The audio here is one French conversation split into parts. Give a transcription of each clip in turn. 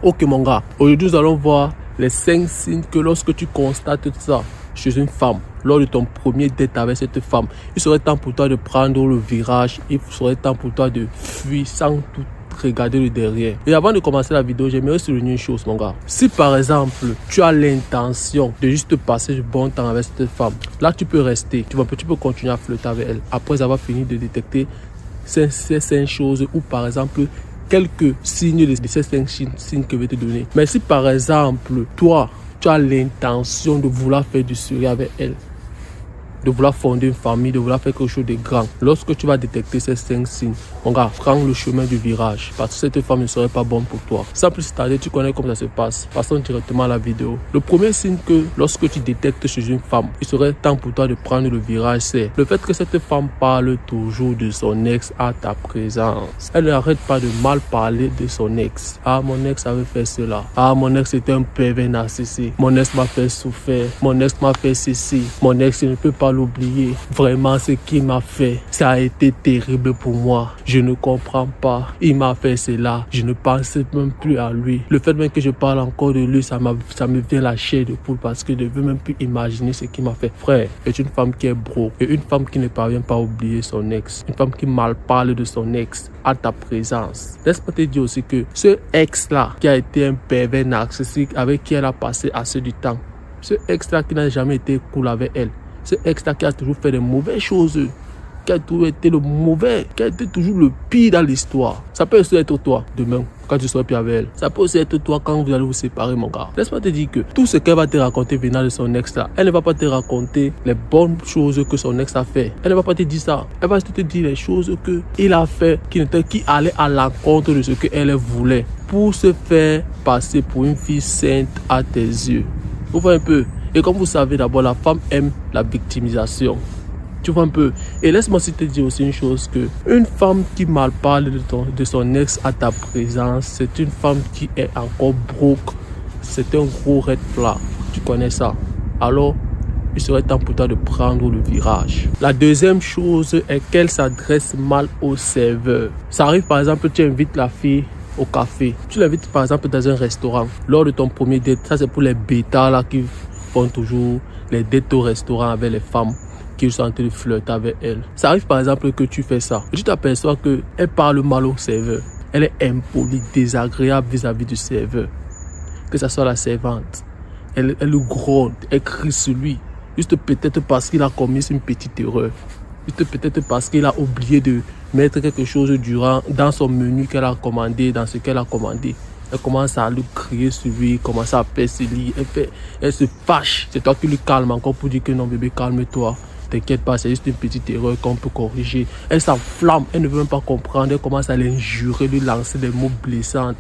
Ok mon gars, aujourd'hui nous allons voir les 5 signes que lorsque tu constates ça chez une femme, lors de ton premier date avec cette femme, il serait temps pour toi de prendre le virage, il serait temps pour toi de fuir sans tout regarder le derrière. Et avant de commencer la vidéo, j'aimerais souligner une chose mon gars. Si par exemple, tu as l'intention de juste passer du bon temps avec cette femme, là tu peux rester, tu peux continuer à flirter avec elle après avoir fini de détecter ces 5 choses ou par exemple quelques signes de ces 5 signes que je vais te donner. Mais si par exemple, toi, tu as l'intention de vouloir faire du sérieux avec elle, de vouloir fonder une famille, de vouloir faire quelque chose de grand, lorsque tu vas détecter ces 5 signes, mon gars, prends le chemin du virage parce que cette femme ne serait pas bonne pour toi. Sans plus tarder, tu connais comment ça se passe. Passons directement à la vidéo. Le premier signe que lorsque tu détectes chez une femme, il serait temps pour toi de prendre le virage, c'est le fait que cette femme parle toujours de son ex à ta présence. Elle n'arrête pas de mal parler de son ex. Ah, mon ex avait fait cela. Ah, mon ex était un pervers narcissique. Mon ex m'a fait souffrir. Mon ex m'a fait ceci. Mon ex, je ne peux pas l'oublier. Vraiment, ce qu'il m'a fait, ça a été terrible pour moi. Je ne comprends pas. Il m'a fait cela. Je ne pensais même plus à lui. Le fait même que je parle encore de lui, ça me vient la chair de poule parce que je ne veux même plus imaginer ce qu'il m'a fait. Frère, est une femme qui est broke et une femme qui ne parvient pas à oublier son ex. Une femme qui mal parle de son ex à ta présence. Laisse-moi te dire aussi que ce ex-là, qui a été un pervers narcissique avec qui elle a passé assez du temps, ce ex-là qui n'a jamais été cool avec elle, ce ex-là qui a toujours fait de mauvaises choses, qui a toujours été le mauvais, qui a été toujours le pire dans l'histoire. Ça peut aussi être toi demain quand tu seras plus avec elle. Ça peut aussi être toi quand vous allez vous séparer mon gars. Laisse-moi te dire que tout ce qu'elle va te raconter venant de son ex là, elle ne va pas te raconter les bonnes choses que son ex a fait. Elle ne va pas te dire ça. Elle va te dire les choses qu'il a fait qui allaient à l'encontre de ce qu'elle voulait pour se faire passer pour une fille sainte à tes yeux. Vous voyez un peu. Et comme vous savez d'abord, la femme aime la victimisation. Tu vois un peu. Et laisse-moi aussi te dire aussi une chose que une femme qui mal parle de son ex à ta présence, c'est une femme qui est encore broke. C'est un gros red flag. Tu connais ça. Alors, il serait temps pour toi de prendre le virage. La deuxième chose est qu'elle s'adresse mal au serveur. Ça arrive par exemple, tu invites la fille au café. Tu l'invites par exemple dans un restaurant. Lors de ton premier date, ça c'est pour les bêtas là qui font toujours les dates au restaurant avec les femmes qui sont en train de flirter avec elles. Ça arrive par exemple que tu fais ça. Et tu t'aperçois qu'elle parle mal au serveur. Elle est impolie, désagréable vis-à-vis du serveur. Que ce soit la servante. Elle gronde, elle crie sur lui. Juste peut-être parce qu'il a commis une petite erreur. Juste peut-être parce qu'il a oublié de mettre quelque chose dans son menu qu'elle a commandé, dans ce qu'elle a commandé. Elle commence à lui crier sur lui, commence à persécuter, elle se fâche. C'est toi qui lui calme encore pour dire que non bébé, calme-toi. T'inquiète pas, c'est juste une petite erreur qu'on peut corriger. Elle s'enflamme, elle ne veut même pas comprendre. Elle commence à l'injurer, lui lancer des mots blessants,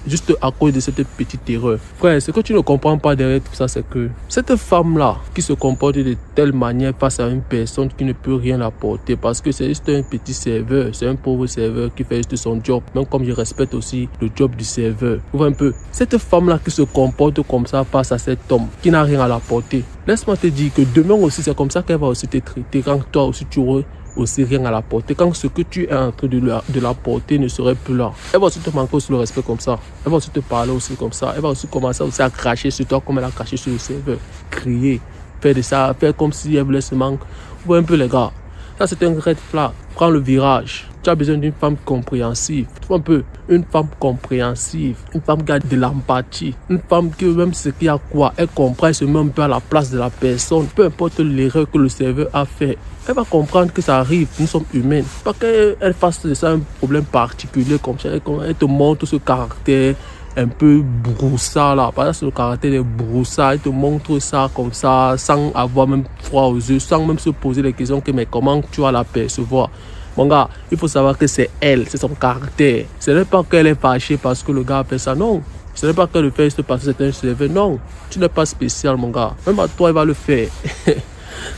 juste à cause de cette petite erreur. Frère, ce que tu ne comprends pas derrière tout ça, c'est que cette femme-là, qui se comporte de telle manière face à une personne qui ne peut rien apporter, parce que c'est juste un petit serveur, c'est un pauvre serveur qui fait juste son job. Même comme je respecte aussi le job du serveur. Vous voyez un peu, cette femme-là qui se comporte comme ça face à cet homme, qui n'a rien à l'apporter. Laisse-moi te dire que demain aussi, c'est comme ça qu'elle va aussi te traiter quand toi aussi tu auras aussi rien à l'apporter. Quand ce que tu es en train de l'apporter ne serait plus là. Elle va aussi te manquer aussi le respect comme ça. Elle va aussi te parler aussi comme ça. Elle va aussi commencer aussi à cracher sur toi comme elle a craché sur le serveur. Crier, faire de ça, faire comme si elle voulait se manquer. Vous voyez un peu les gars. Ça c'est un red flag. Prends le virage. Tu as besoin d'une femme compréhensive. Tu vois un peu, une femme compréhensive, une femme qui a de l'empathie, une femme qui même ce qu'il y a quoi, elle comprend, elle se met un peu à la place de la personne. Peu importe l'erreur que le serveur a fait, elle va comprendre que ça arrive, nous sommes humains. Pas qu'elle fasse de ça un problème particulier comme ça, elle te montre ce caractère un peu broussard là, par exemple le caractère de broussard, il te montre ça comme ça, sans avoir même froid aux yeux, sans même se poser les questions que mais comment tu vas la percevoir. Mon gars, il faut savoir que c'est elle, c'est son caractère. Ce n'est pas qu'elle est fâchée parce que le gars a fait ça, non. Ce n'est pas qu'elle le fait parce que c'est un serveur, non. Tu n'es pas spécial, mon gars. Même à toi, il va le faire.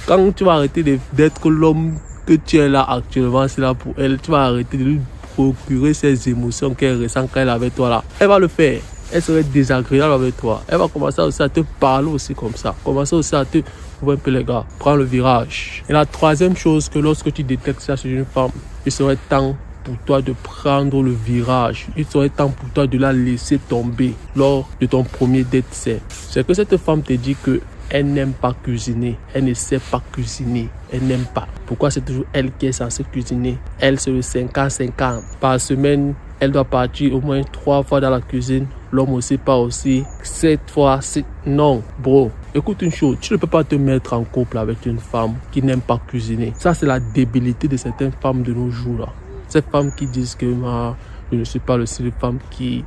Quand tu vas arrêter d'être l'homme que tu es là actuellement, c'est là pour elle. Tu vas arrêter de lui procurer ces émotions qu'elle ressent quand elle est avec toi là. Elle va le faire. Elle serait désagréable avec toi. Elle va commencer aussi à te parler aussi comme ça. Commencer aussi à te... Vous voyez un peu les gars, prends le virage. Et la troisième chose, que lorsque tu détectes ça chez une femme, il serait temps pour toi de prendre le virage. Il serait temps pour toi de la laisser tomber lors de ton premier date. C'est que cette femme te dit que elle n'aime pas cuisiner, elle ne sait pas cuisiner, elle n'aime pas. Pourquoi c'est toujours elle qui est censée cuisiner? Elle, c'est le 50-50. Par semaine, elle doit partir au moins 3 fois dans la cuisine. L'homme aussi pas aussi 7 fois. Non, bro. Écoute une chose, tu ne peux pas te mettre en couple avec une femme qui n'aime pas cuisiner. Ça, c'est la débilité de certaines femmes de nos jours là. Ces femmes qui disent que je ne suis pas le style de femme qui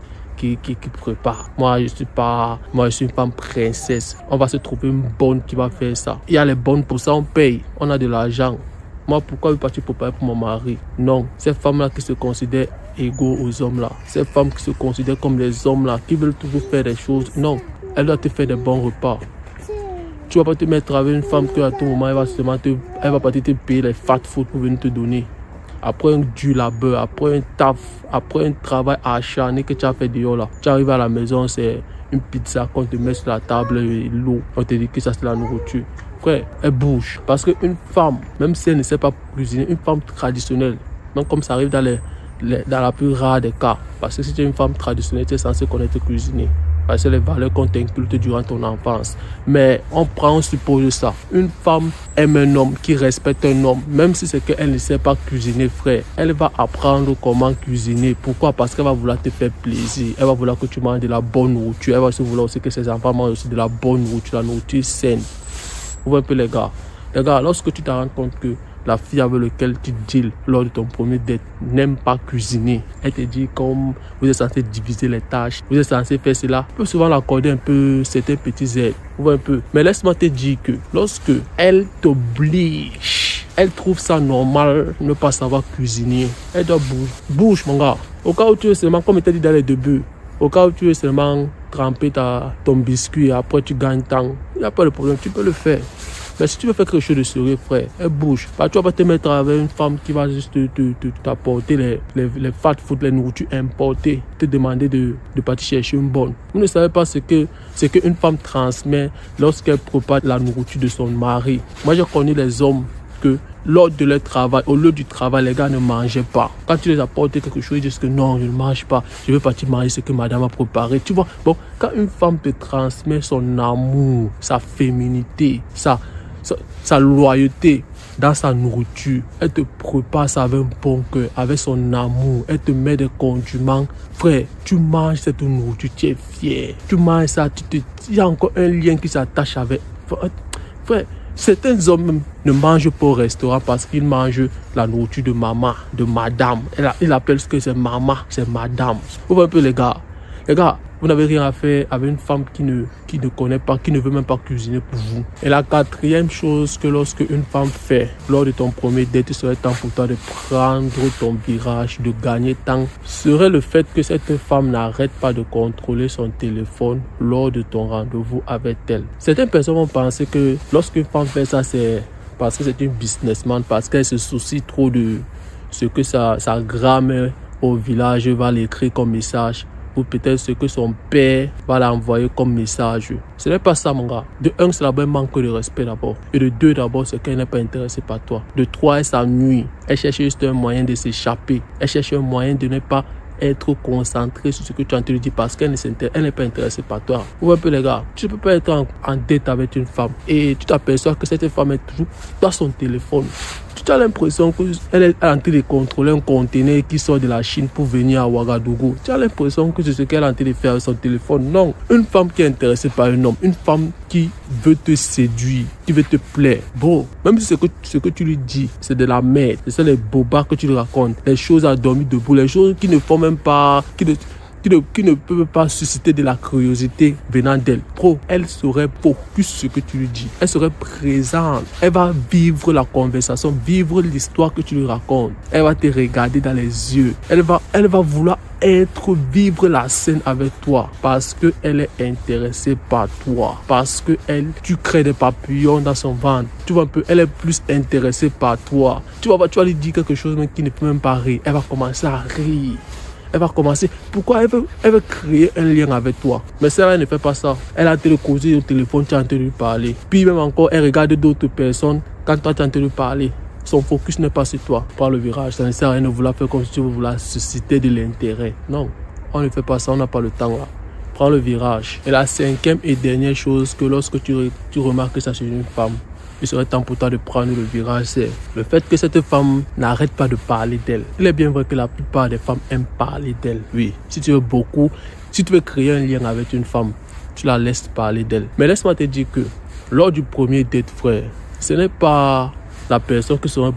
prépare. Moi, je suis une femme princesse. On va se trouver une bonne qui va faire ça. Il y a les bonnes pour ça, on paye. On a de l'argent. Moi, pourquoi je vais partir préparer pour mon mari? Non, ces femmes-là qui se considèrent égaux aux hommes-là. Ces femmes qui se considèrent comme les hommes-là, qui veulent toujours faire des choses. Non, elle doit te faire des bons repas. Tu vas pas te mettre avec une femme qui à tout moment, elle va pas te payer les fat food pour venir te donner. Après un dur labeur, après un taf, après un travail acharné que tu as fait dehors là, tu arrives à la maison, c'est une pizza qu'on te met sur la table et l'eau. On te dit que ça c'est la nourriture. Frère, elle bouge. Parce qu'une femme, même si elle ne sait pas cuisiner, une femme traditionnelle, même comme ça arrive dans la plus rare des cas, parce que si tu es une femme traditionnelle, tu es censé connaître cuisiner. Parce que c'est les valeurs qu'on t'inculque durant ton enfance. Mais on suppose ça. Une femme aime un homme qui respecte un homme. Même si c'est qu'elle ne sait pas cuisiner, frère. Elle va apprendre comment cuisiner. Pourquoi? Parce qu'elle va vouloir te faire plaisir. Elle va vouloir que tu manges de la bonne nourriture. Elle va aussi vouloir aussi que ses enfants mangent aussi de la bonne nourriture. La nourriture saine. Vous voyez un peu les gars. Les gars, lorsque tu te rends compte que la fille avec laquelle tu deals lors de ton premier date n'aime pas cuisiner. Elle te dit comme vous êtes censé diviser les tâches, vous êtes censé faire cela. Tu peux souvent l'accorder un peu certains petits aides. Vous voyez un peu. Mais laisse-moi te dire que lorsque elle t'oblige, elle trouve ça normal de ne pas savoir cuisiner. Elle doit bouger. Bouge mon gars. Au cas où tu veux seulement, comme je t'ai dit dans les débuts, au cas où tu veux seulement tremper ton biscuit et après tu gagnes temps, il n'y a pas de problème, tu peux le faire. Mais si tu veux faire quelque chose de sérieux, frère, elle bouge. Bah, tu vas pas te mettre avec une femme qui va juste t'apporter les fat food, les nourritures importées, te demander de partir chercher une bonne. Vous ne savez pas ce qu'une femme transmet lorsqu'elle prépare la nourriture de son mari. Moi, je connais les hommes que lors de leur travail, au lieu du travail, les gars ne mangeaient pas. Quand tu les apportes quelque chose, ils disent que non, je ne mange pas. Je veux partir manger ce que madame a préparé. Tu vois, bon, quand une femme te transmet son amour, sa féminité, sa loyauté dans sa nourriture, elle te prépare ça avec un bon cœur, avec son amour, elle te met des condiments. Frère, tu manges cette nourriture, tu es fier. Tu manges ça, il y a encore un lien qui s'attache avec. Frère, certains hommes ne mangent pas au restaurant parce qu'ils mangent la nourriture de maman, de madame. Ils appellent ce que c'est maman, c'est madame. Vous voyez un peu les gars. Les gars, vous n'avez rien à faire avec une femme qui ne connaît pas, qui ne veut même pas cuisiner pour vous. Et la quatrième chose que lorsque une femme fait lors de ton premier date, il serait temps pour toi de prendre ton virage, de gagner temps, serait le fait que cette femme n'arrête pas de contrôler son téléphone lors de ton rendez-vous avec elle. Certaines personnes vont penser que lorsqu'une femme fait ça, c'est parce que c'est une businessman, parce qu'elle se soucie trop de ce que sa grand-mère au village va l'écrire comme message, ou peut-être ce que son père va l'envoyer comme message. Ce n'est pas ça, mon gars. De 1, c'est d'abord un manque de respect d'abord. Et de 2, d'abord, c'est qu'elle n'est pas intéressée par toi. De 3, elle s'ennuie. Elle cherche juste un moyen de s'échapper. Elle cherche un moyen de ne pas être concentrée sur ce que tu as entendu dire parce qu'elle n'est pas intéressée par toi. Vous voyez un peu les gars, tu ne peux pas être en date avec une femme et tu t'aperçois que cette femme est toujours dans son téléphone. Tu as l'impression qu'elle est en train de contrôler un conteneur qui sort de la Chine pour venir à Ouagadougou. Tu as l'impression que c'est ce qu'elle est en train de faire avec son téléphone. Non, une femme qui est intéressée par un homme, une femme qui veut te séduire, qui veut te plaire. Bon, même si ce que tu lui dis, c'est de la merde, c'est les bobards que tu lui racontes, les choses à dormir debout, les choses qui ne font même pas, qui ne peuvent pas susciter de la curiosité venant d'elle. Pro, elle serait focus sur ce que tu lui dis. Elle serait présente. Elle va vivre la conversation, vivre l'histoire que tu lui racontes. Elle va te regarder dans les yeux. Elle va vouloir vivre la scène avec toi parce qu'elle est intéressée par toi. Parce que tu crées des papillons dans son ventre. Tu vois un peu, elle est plus intéressée par toi. Tu vas lui dire quelque chose même qui ne peut même pas rire. Elle va commencer à rire. Elle va commencer. Pourquoi elle veut créer un lien avec toi. Mais si elle ne fait pas ça, elle a te causer au téléphone, tu as entendu lui parler. Puis même encore, elle regarde d'autres personnes quand toi tu as entendu lui parler. son focus n'est pas sur toi. Prends le virage, ça ne sert à rien de vouloir faire comme si tu voulais susciter de l'intérêt. Non, on ne fait pas ça, on n'a pas le temps là. Prends le virage. Et la cinquième et dernière chose, que lorsque tu remarques que ça c'est une femme, il serait temps pour toi de prendre le virage, c'est le fait que cette femme n'arrête pas de parler d'elle. Il est bien vrai que la plupart des femmes aiment parler d'elle. Oui, si tu veux créer un lien avec une femme, tu la laisses parler d'elle. Mais laisse-moi te dire que lors du premier date, frère, ce n'est pas la personne qui serait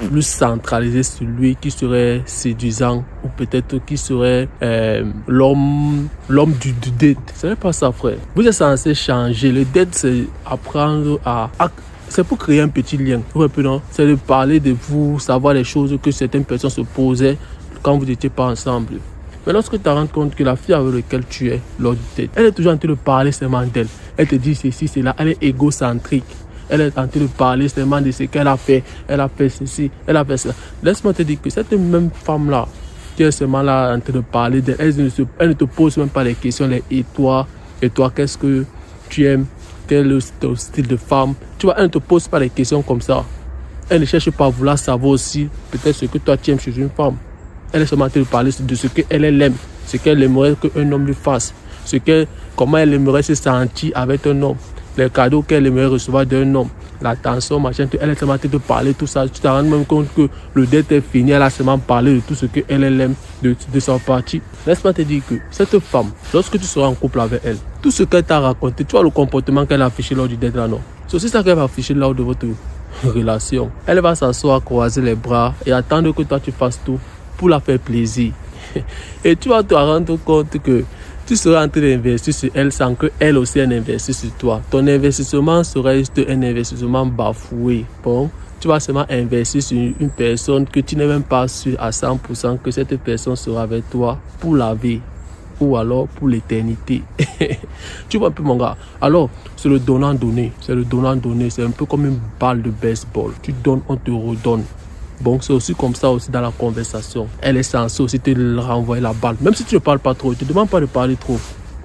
plus centralisée sur lui, qui serait séduisant, ou peut-être qui serait l'homme du date. Ce n'est pas ça, frère. Vous êtes censé changer. Le date, c'est apprendre c'est pour créer un petit lien. C'est de parler de vous, savoir les choses que certaines personnes se posaient quand vous n'étiez pas ensemble. Mais lorsque tu te rends compte que la fille avec laquelle tu es lors du date, elle est toujours en train de parler seulement d'elle. Elle te dit ceci, cela. Elle est égocentrique. Elle est en train de parler seulement de ce qu'elle a fait. Elle a fait ceci, elle a fait cela. Laisse-moi te dire que cette même femme-là, qui est seulement là en train de parler d'elle, elle ne te pose même pas les questions. Et toi, qu'est-ce que tu aimes? Quel est ton style de femme? Tu vois, elle ne te pose pas les questions comme ça. Elle ne cherche pas à vouloir savoir aussi peut-être ce que toi tu aimes chez une femme. Elle est seulement en train de parler de ce qu'elle aime, ce qu'elle aimerait qu'un homme lui fasse, comment elle aimerait se sentir avec un homme, les cadeaux qu'elle aimerait recevoir d'un homme, l'attention, machin. Elle est seulement en train de parler de tout ça. Tu te rends même compte que le date est fini, elle a seulement parlé de tout ce qu'elle aime, de sa partie. Laisse-moi te dire que cette femme, lorsque tu seras en couple avec elle, tout ce qu'elle t'a raconté, tu vois le comportement qu'elle a affiché lors du date là, non? C'est aussi ça qu'elle va afficher lors de votre relation. Elle va s'asseoir, croiser les bras et attendre que toi tu fasses tout pour la faire plaisir. Et tu vas te rendre compte que tu seras en train d'investir sur elle sans qu'elle aussi investisse sur toi. Ton investissement serait juste un investissement bafoué. Bon, tu vas seulement investir sur une personne que tu n'es même pas sûr à 100% que cette personne sera avec toi pour la vie ou alors pour l'éternité. Tu vois un peu, mon gars. Alors, c'est le donnant-donner. C'est le donnant-donner. C'est un peu comme une balle de baseball. Tu donnes, on te redonne. Bon, c'est aussi comme ça aussi dans la conversation. Elle est censée aussi te renvoyer la balle. Même si tu ne parles pas trop, il ne te demande pas de parler trop.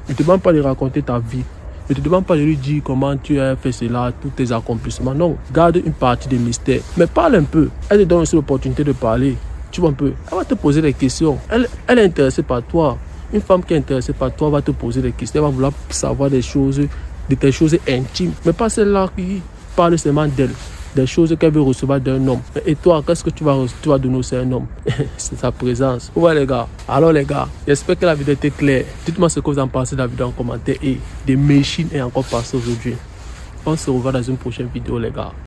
Il ne te demande pas de raconter ta vie. Il ne te demande pas de lui dire comment tu as fait cela, tous tes accomplissements. Non, garde une partie de mystère. Mais parle un peu. Elle te donne aussi l'opportunité de parler. Tu vois un peu. Elle va te poser des questions. Elle est intéressée par toi. Une femme qui est intéressée par toi va te poser des questions. Elle va vouloir savoir des choses, de tes choses intimes. Mais pas celle-là qui parle seulement d'elle. Des choses qu'elle veut recevoir d'un homme. Et toi, qu'est-ce que tu vas donner aussi à un homme? C'est sa présence. Ouais les gars. Alors les gars, j'espère que la vidéo était claire. Dites-moi ce que vous en pensez de la vidéo en commentaire. Et des machines est encore passé aujourd'hui. On se revoit dans une prochaine vidéo les gars.